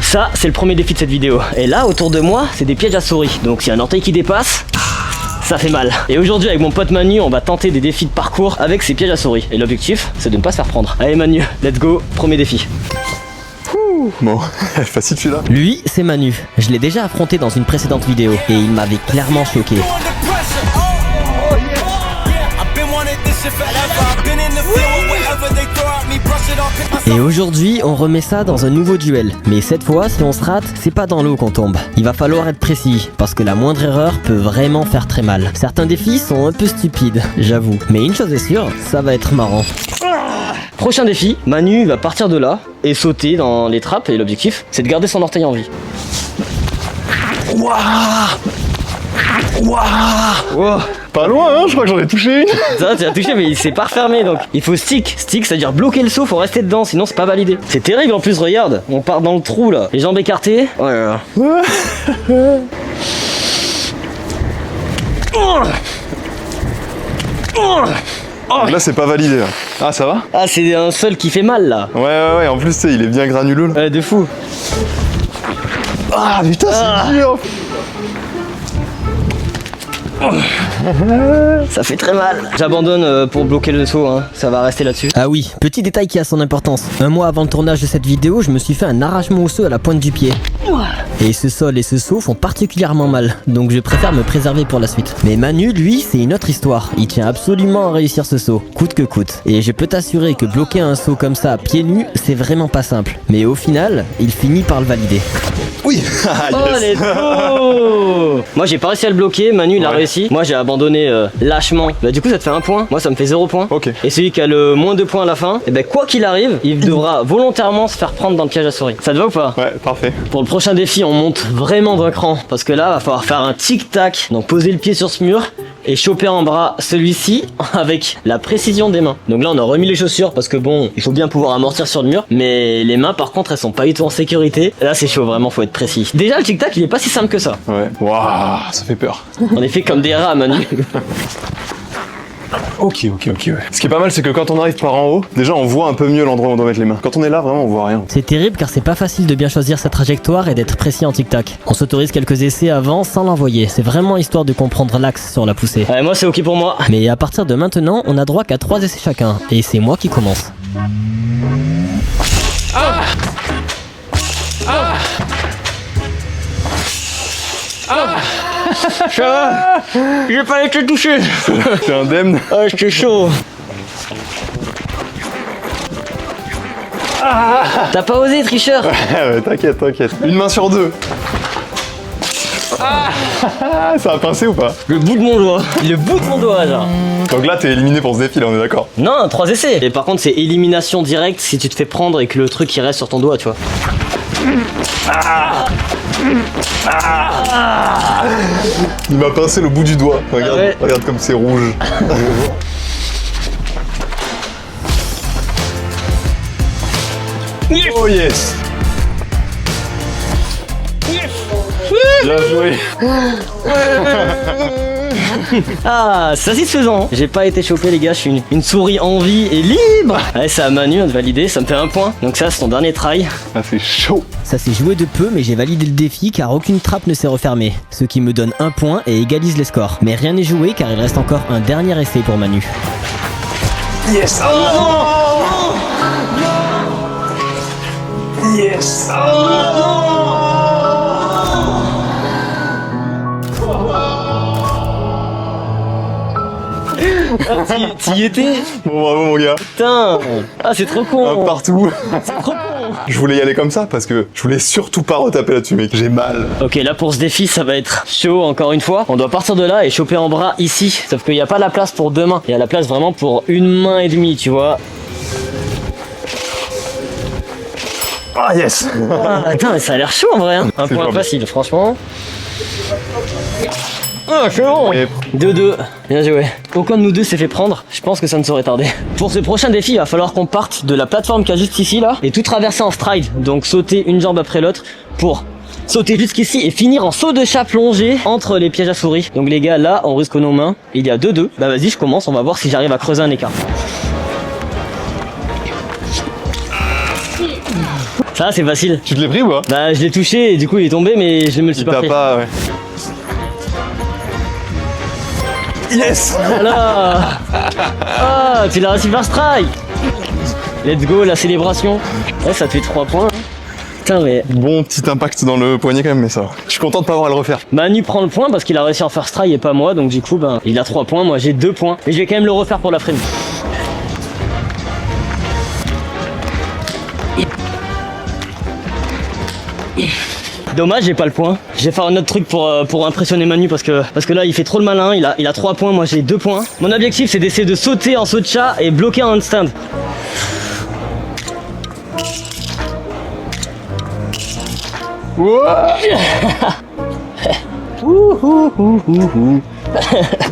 Ça, c'est le premier défi de cette vidéo. Et là, autour de moi, c'est des pièges à souris. Donc s'il y a un orteil qui dépasse, ça fait mal. Et aujourd'hui, avec mon pote Manu, on va tenter des défis de parcours avec ces pièges à souris. Et l'objectif, c'est de ne pas se faire prendre. Allez Manu, let's go, premier défi. Bon, facile celui-là. Lui, c'est Manu. Je l'ai déjà affronté dans une précédente vidéo et il m'avait clairement choqué. Et aujourd'hui, on remet ça dans un nouveau duel. Mais cette fois, si on se rate, c'est pas dans l'eau qu'on tombe. Il va falloir être précis, parce que la moindre erreur peut vraiment faire très mal. Certains défis sont un peu stupides, j'avoue. Mais une chose est sûre, ça va être marrant. Prochain défi, Manu va partir de là et sauter dans les trappes. Et l'objectif, c'est de garder son orteil en vie. Wow. Pas loin, hein, je crois que j'en ai touché une. Ça, tu as touché, mais il s'est pas refermé donc. Il faut stick. Stick, c'est-à-dire bloquer le saut, faut rester dedans, sinon c'est pas validé. C'est terrible en plus, regarde. On part dans le trou là. Les jambes écartées. Oh là là. Là, c'est pas validé. Là. Ah, ça va? Ah, c'est un seul qui fait mal là. Ouais, en plus, tu sais, il est bien granuleux. Là. Ouais, de fou. Ah, putain, c'est dur. Ça fait très mal. J'abandonne pour bloquer le saut, hein. Ça va rester là-dessus. Ah oui, petit détail qui a son importance. Un mois avant le tournage de cette vidéo, je me suis fait un arrachement osseux à la pointe du pied. Et ce sol et ce saut font particulièrement mal, donc je préfère me préserver pour la suite. Mais Manu, lui, c'est une autre histoire. Il tient absolument à réussir ce saut, coûte que coûte. Et je peux t'assurer que bloquer un saut comme ça à pieds nus, c'est vraiment pas simple. Mais au final, il finit par le valider. Oui. Oh, let's go. Moi j'ai pas réussi à le bloquer, Manu il a réussi. Moi j'ai abandonné lâchement. Bah du coup ça te fait 1 point, moi ça me fait 0 point. Ok. Et celui qui a le moins 2 points à la fin, et ben quoi qu'il arrive, il devra volontairement se faire prendre dans le piège à souris. Ça te va ou pas? Ouais, parfait. Pour le prochain défi on monte vraiment d'un cran. Parce que là va falloir faire un tic-tac. Donc poser le pied sur ce mur et choper en bras celui-ci avec la précision des mains. Donc là on a remis les chaussures parce que bon, il faut bien pouvoir amortir sur le mur. Mais les mains par contre elles sont pas du tout en sécurité. Là c'est chaud, vraiment faut être précis. Déjà le tic-tac il est pas si simple que ça. Ouais. Waouh, ça fait peur. On est fait comme des rats Manu. Ok, ouais. Ce qui est pas mal, c'est que quand on arrive par en haut, déjà on voit un peu mieux l'endroit où on doit mettre les mains. Quand on est là, vraiment on voit rien. C'est terrible car c'est pas facile de bien choisir sa trajectoire et d'être précis en tic-tac. On s'autorise quelques essais avant sans l'envoyer. C'est vraiment histoire de comprendre l'axe sur la poussée. Ouais, moi c'est ok pour moi. Mais à partir de maintenant, on a droit qu'à 3 essais chacun. Et c'est moi qui commence. Ça va. J'ai pas été touché. T'es indemne. Ah, j'étais chaud. T'as pas osé, tricheur. Ouais, t'inquiète. Une main sur 2. Ça a pincé ou pas? Le bout de mon doigt. Le bout de mon doigt, genre. Donc là, t'es éliminé pour ce défi, là, on est d'accord? Non, 3 essais. Et par contre, c'est élimination directe si tu te fais prendre et que le truc il reste sur ton doigt, tu vois. Il m'a pincé le bout du doigt. Regarde, ouais. Regarde comme c'est rouge. Oh yes. Bien joué. Ah, c'est satisfaisant. J'ai pas été chopé, les gars. Je suis une souris en vie et libre. Allez, c'est à Manu de valider. Ça me fait 1 point. Donc ça, c'est ton dernier try. Ah, c'est chaud. Ça s'est joué de peu, mais j'ai validé le défi car aucune trappe ne s'est refermée. Ce qui me donne 1 point et égalise les scores. Mais rien n'est joué car il reste encore un dernier essai pour Manu. Yes. Oh non. Yes. T'y étais? Bon, bravo mon gars. Putain. Ah, c'est trop con. Un partout. C'est trop con. Je voulais y aller comme ça parce que je voulais surtout pas retaper là-dessus, mec. J'ai mal. Ok, là pour ce défi, ça va être chaud encore une fois. On doit partir de là et choper en bras ici. Sauf qu'il n'y a pas la place pour 2 mains. Il y a la place vraiment pour 1 main et demie, tu vois. Ah yes. Ah, attends, mais ça a l'air chaud en vrai. Hein. Un point facile, franchement. Ah, c'est bon. 2-2, bien joué. Aucun de nous deux s'est fait prendre, je pense que ça ne saurait tarder. Pour ce prochain défi, il va falloir qu'on parte de la plateforme qu'il y a juste ici là et tout traverser en stride. Donc sauter une jambe après l'autre pour sauter jusqu'ici et finir en saut de chat plongé entre les pièges à souris. Donc les gars, là on risque nos mains. Il y a 2-2. Bah vas-y, je commence, on va voir si j'arrive à creuser un écart. Ça, c'est facile. Tu te l'es pris ou pas? Bah, je l'ai touché et du coup, il est tombé, mais je me le suis pas T'as pris. pas, ouais. Yes! Voilà. Ah, tu l'as réussi par strike. Let's go, la célébration. Ouais, ça te fait 3 points. Putain, mais... Bon petit impact dans le poignet quand même, mais ça va. Je suis content de pas avoir à le refaire. Manu prend le point parce qu'il a réussi à en faire strike et pas moi, donc du coup, ben, il a 3 points, moi j'ai 2 points. Et je vais quand même le refaire pour la frame. Dommage, j'ai pas le point. Je vais faire un autre truc pour impressionner Manu parce que là il fait trop le malin, il a 3 points, moi j'ai 2 points. Mon objectif c'est d'essayer de sauter en saut de chat et bloquer un handstand.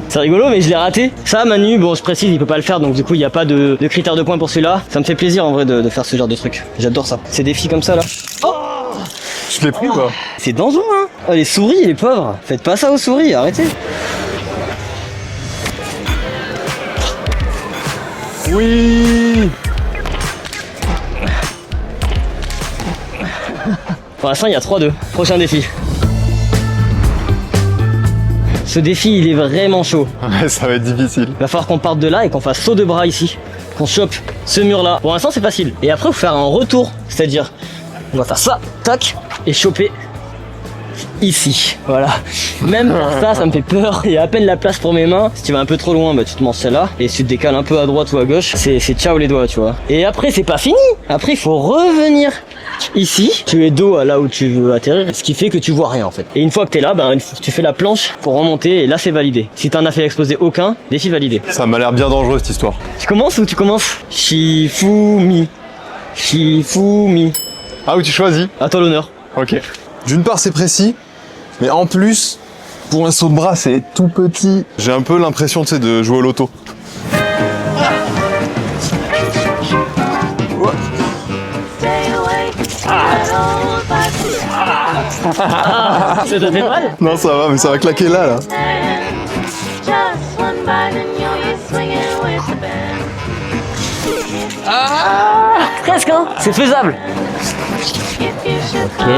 C'est rigolo mais je l'ai raté. Ça Manu, bon je précise il peut pas le faire donc du coup il n'y a pas de critère de points pour celui-là. Ça me fait plaisir en vrai de faire ce genre de truc. J'adore ça. Ces défis comme ça là. Je l'ai pris ou pas? C'est dangereux hein. Oh, les souris les pauvres. Faites pas ça aux souris, arrêtez. Oui! Pour l'instant il y a 3-2. Prochain défi. Ce défi il est vraiment chaud. Ouais, ça va être difficile. Il va falloir qu'on parte de là et qu'on fasse saut de bras ici. Qu'on chope ce mur là. Pour l'instant c'est facile. Et après il faut faire un retour. C'est-à-dire on va faire ça, tac, et choper ici. Voilà. Même pour ça me fait peur. Il y a à peine la place pour mes mains. Si tu vas un peu trop loin, bah tu te manges celle-là. Et si tu te décales un peu à droite ou à gauche, c'est ciao les doigts, tu vois. Et après c'est pas fini. Après il faut revenir ici. Tu es dos à là où tu veux atterrir. Ce qui fait que tu vois rien en fait. Et une fois que t'es là, bah, tu fais la planche pour remonter. Et là c'est validé. Si t'en as fait exploser aucun, défi validé. Ça m'a l'air bien dangereux cette histoire. Tu commences ou tu commences? Shifumi. Shifumi. Ah, où tu choisis? À toi l'honneur. Ok. D'une part, c'est précis, mais en plus, pour un saut de bras, c'est tout petit. J'ai un peu l'impression, tu sais, de jouer au loto. Ça te fait mal? Non, ça va, mais ça va claquer là. Presque hein. C'est faisable. Ok.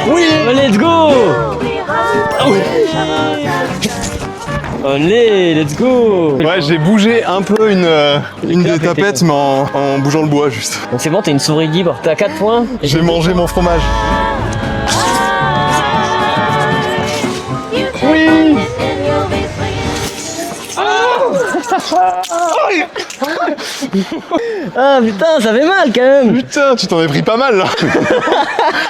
Oui, let's go. Allez, let's go. Ouais, j'ai bougé un peu une des tapettes, mais en bougeant le bois, juste. Donc c'est bon, t'es une souris libre. T'as 4 points. J'ai mangé mon fromage. Oui. Ah putain, ça fait mal quand même. Putain, tu t'en es pris pas mal là.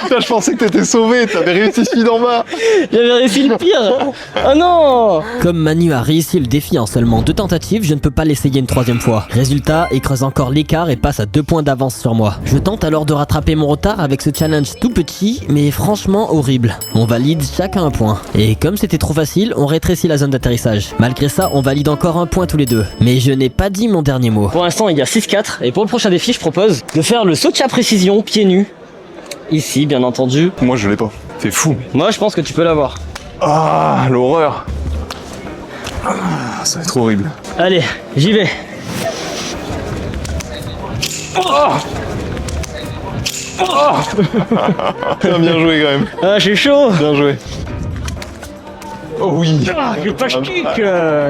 Putain, je pensais que t'étais sauvé, t'avais réussi celui d'en bas. J'avais réussi le pire. Oh non. Comme Manu a réussi le défi en seulement 2 tentatives, je ne peux pas l'essayer une 3e fois. Résultat, il creuse encore l'écart et passe à 2 points d'avance sur moi. Je tente alors de rattraper mon retard avec ce challenge tout petit, mais franchement horrible. On valide chacun un point. Et comme c'était trop facile, on rétrécit la zone d'atterrissage. Malgré ça, on valide encore un point tous les deux. Mais je n'ai pas dit mon dernier mot. Pour l'instant, il y a 6-4. Et pour le prochain défi, je propose de faire le saut de chat précision, pieds nus. Ici, bien entendu. Moi, je l'ai pas. T'es fou. Moi, je pense que tu peux l'avoir. Ah, l'horreur. Ah, ça va être horrible. Allez, j'y vais. Bien joué quand même. Ah, je suis chaud. Bien joué. Oh oui. Ah, je pas kick.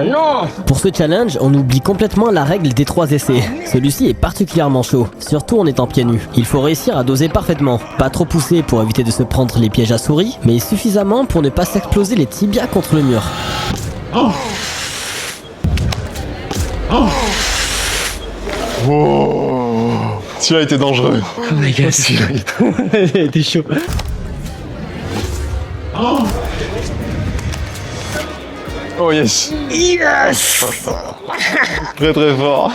Non. Pour ce challenge, on oublie complètement la règle des 3 essais. Celui-ci est particulièrement chaud, surtout en étant pieds nus. Il faut réussir à doser parfaitement, pas trop pousser pour éviter de se prendre les pièges à souris, mais suffisamment pour ne pas s'exploser les tibias contre le mur. Oh. Celui-là était dangereux. Oh my god, t'es chaud. Oh yes. Yes. Très très fort.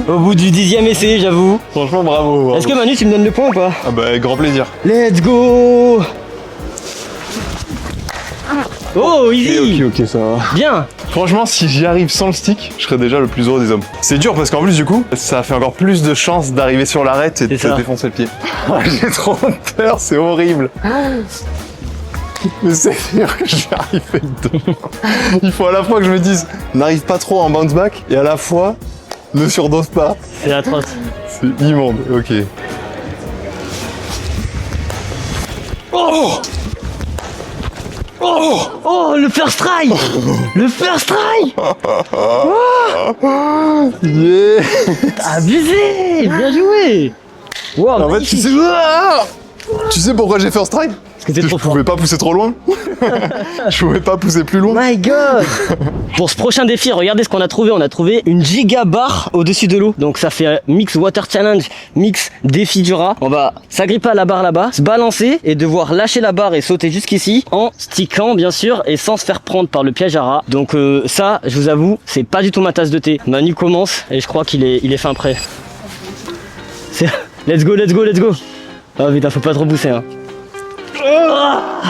Au bout du 10e essai, j'avoue. Franchement, bravo. bravo. Est-ce que Manu, tu me donnes le point ou pas? Ah bah, avec grand plaisir. Let's go. Oh, easy. Ok, ça va. Bien. Franchement, si j'y arrive sans le stick, je serais déjà le plus heureux des hommes. C'est dur parce qu'en plus, du coup, ça fait encore plus de chances d'arriver sur l'arête et de C'est te ça. défoncer le pied. J'ai trop peur, c'est horrible. Mais c'est sûr que j'y arriverai dedans. Il faut à la fois que je me dise, n'arrive pas trop en bounce back, et à la fois, ne surdose pas. C'est atroce. C'est immonde, ok. Oh! Oh! Oh, le first try. Le first try. Yeah! Abusé. Bien joué. Wow, En fait, magnifique. tu sais pourquoi j'ai first try? Parce que t'es Je trop fort. pouvais pas pousser trop loin. Je pouvais pas pousser plus loin. My god. Pour ce prochain défi, regardez ce qu'on a trouvé. On a trouvé une giga barre au-dessus de l'eau. Donc ça fait mix water challenge, mix défi du rat. On va s'agripper à la barre là-bas, se balancer et devoir lâcher la barre et sauter jusqu'ici en stickant bien sûr et sans se faire prendre par le piège à rat. Donc ça, je vous avoue, c'est pas du tout ma tasse de thé. Manu commence et je crois qu'il est fin prêt. Let's go, let's go, let's go. Oh putain, faut pas trop pousser hein.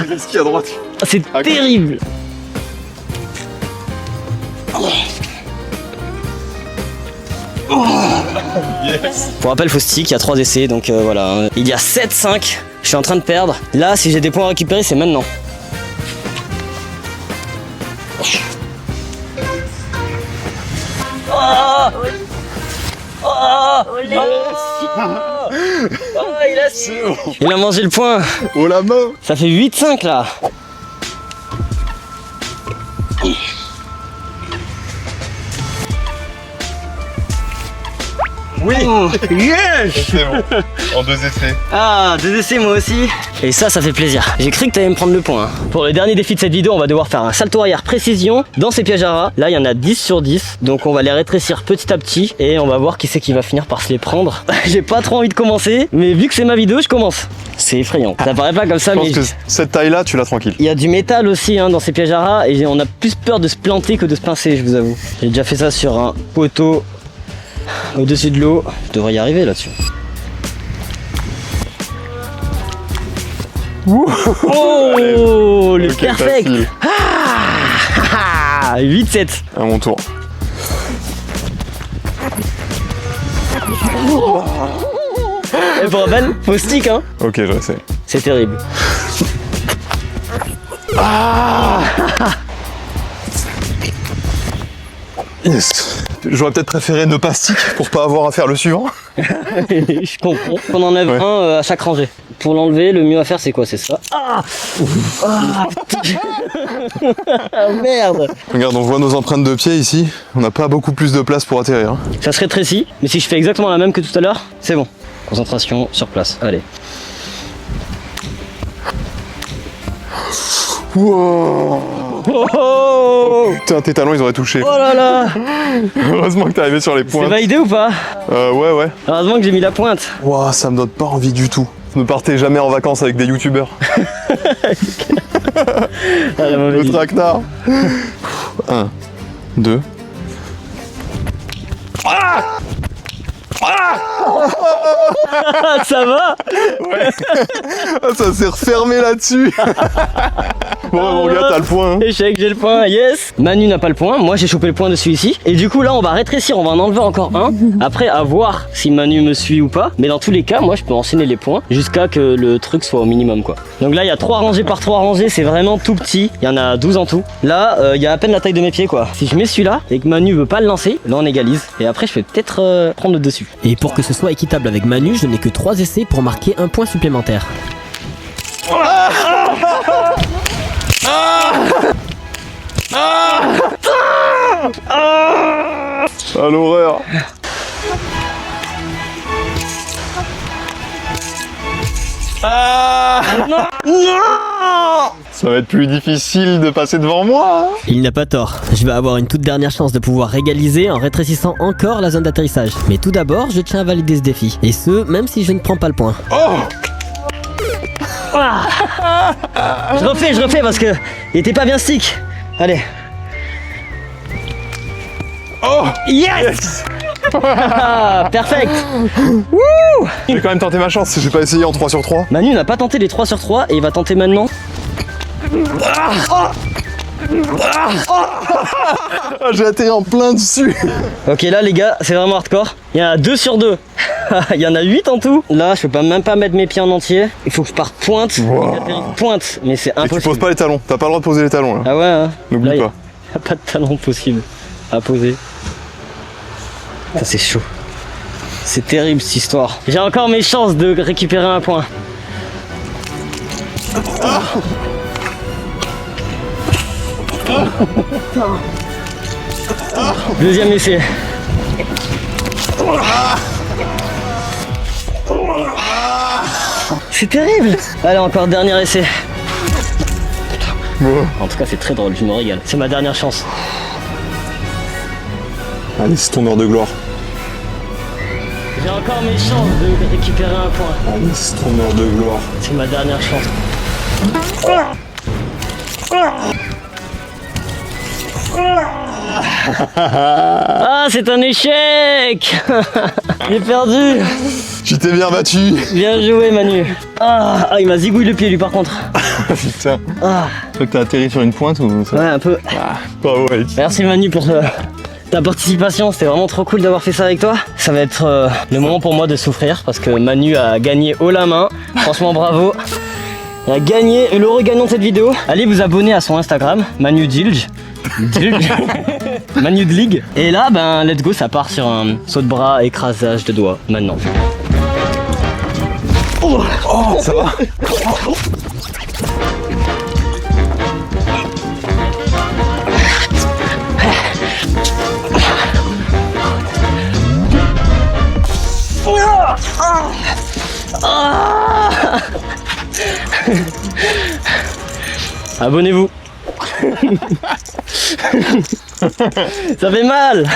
Qu'est-ce qu'il y a à droite? C'est Ah, terrible. Yes. Pour rappel, faut stick, il y a 3 essais, donc voilà. Il y a 7-5, je suis en train de perdre. Là, si j'ai des points à récupérer, c'est maintenant. Il a mangé le point. Oh la main! Ça fait 8-5 là. Oui! Yes. C'est bon. En 2 essais. Ah, 2 essais moi aussi. Et ça fait plaisir. J'ai cru que t'allais me prendre le point. Pour le dernier défi de cette vidéo, on va devoir faire un salto arrière précision dans ces pièges à rats. Là, il y en a 10 sur 10. Donc on va les rétrécir petit à petit et on va voir qui c'est qui va finir par se les prendre. J'ai pas trop envie de commencer, mais vu que c'est ma vidéo, je commence. C'est effrayant. Ça paraît pas comme ça, Je pense mais que cette taille-là, tu l'as tranquille. il y a du métal aussi hein, dans ces pièges à rats et on a plus peur de se planter que de se pincer, je vous avoue. J'ai déjà fait ça sur un poteau au-dessus de l'eau. Je devrais y arriver là-dessus. Oh, le Ok, perfect. facile. 8-7. À mon tour. Et pour rappel, faut stick hein. Ok, je sais. C'est terrible. Yes. J'aurais peut-être préféré ne pas stick pour pas avoir à faire le suivant. Je comprends. On enlève Ouais. un à chaque rangée. Pour l'enlever, le mieux à faire c'est quoi? C'est ça. Ah merde. Regarde, on voit nos empreintes de pied ici. On n'a pas beaucoup plus de place pour atterrir. Hein. Ça se rétrécit, mais si je fais exactement la même que tout à l'heure, c'est bon. Concentration sur place. Allez. Wow. Oh, oh, Putain, tes talons, ils auraient touché. oh là là. Heureusement que t'es arrivé sur les C'est pointes. validé ou pas? Ouais. Heureusement que j'ai mis la pointe. Wow, ça me donne pas envie du tout. Ne partez jamais en vacances avec des youtubeurs. Ah, la mauvaise Le idée. traquenard. 1, 2. Ah, ça va? Ah, ça s'est refermé là-dessus. Bon, mon gars, t'as le point. Hein. Échec, j'ai le point, yes. Manu n'a pas le point, moi j'ai chopé le point dessus ici. Et du coup là on va rétrécir, on va en enlever encore un. Après à voir si Manu me suit ou pas. Mais dans tous les cas, moi je peux enchaîner les points jusqu'à que le truc soit au minimum quoi. Donc là il y a 3 rangées par 3 rangées, c'est vraiment tout petit. Il y en a 12 en tout. Là il y a à peine la taille de mes pieds quoi. Si je mets celui-là et que Manu veut pas le lancer, là on égalise. Et après je vais peut-être prendre le dessus. Et pour que ce soit équitable avec Manu, je n'ai que 3 essais pour marquer un point supplémentaire. Ah, l'horreur. Ça va être plus difficile de passer devant moi. Hein. Il n'a pas tort, je vais avoir une toute dernière chance de pouvoir régaliser en rétrécissant encore la zone d'atterrissage. Mais tout d'abord, je tiens à valider ce défi. Et ce, même si je ne prends pas le point. Oh, Je refais parce que il était pas bien stick. Allez. oh, Yes, perfect. j'ai quand même tenté ma chance. J'ai pas essayé en 3 sur 3. Manu n'a pas tenté les 3 sur 3 et il va tenter maintenant. Ah, j'ai atterri en plein dessus. Ok, là les gars, c'est vraiment hardcore. Il y en a 2 sur 2. Il y en a 8 en tout. Là, je peux même pas mettre mes pieds en entier. Il faut que je parte pointe. Wow. Pointe, mais c'est Et tu impossible. poses pas les talons. T'as pas le droit de poser les talons là. Ah ouais, hein. N'oublie Là, pas. y a pas de talon possible à poser. Ça c'est chaud. C'est terrible cette histoire. J'ai encore mes chances de récupérer un point. Deuxième essai. C'est terrible. Allez, encore dernier essai. En tout cas, c'est très drôle, je me régale. C'est ma dernière chance. Allez, c'est ton heure de gloire. J'ai encore mes chances de récupérer un point. Allez, c'est ton heure de gloire. C'est ma dernière chance. Ah, c'est un échec. J'ai perdu. Tu t'es bien battu. Bien joué, Manu. Ah, il m'a zigouillé le pied, lui, par contre. Putain. Ah, Tu crois que t'as atterri sur une pointe ou ça? ouais, un peu. Bravo, Alex. Merci, Manu, pour ta participation. C'était vraiment trop cool d'avoir fait ça avec toi. Ça va être le moment pour moi de souffrir parce que Manu a gagné haut la main. Franchement, bravo. Il a gagné l'heureux gagnant de cette vidéo. Allez vous abonner à son Instagram, Manu Dilge. Manu de Ligue. Et là, ben, let's go, ça part sur un saut de bras, écrasage de doigts, maintenant. Oh, ça va. Abonnez-vous. Ça fait mal.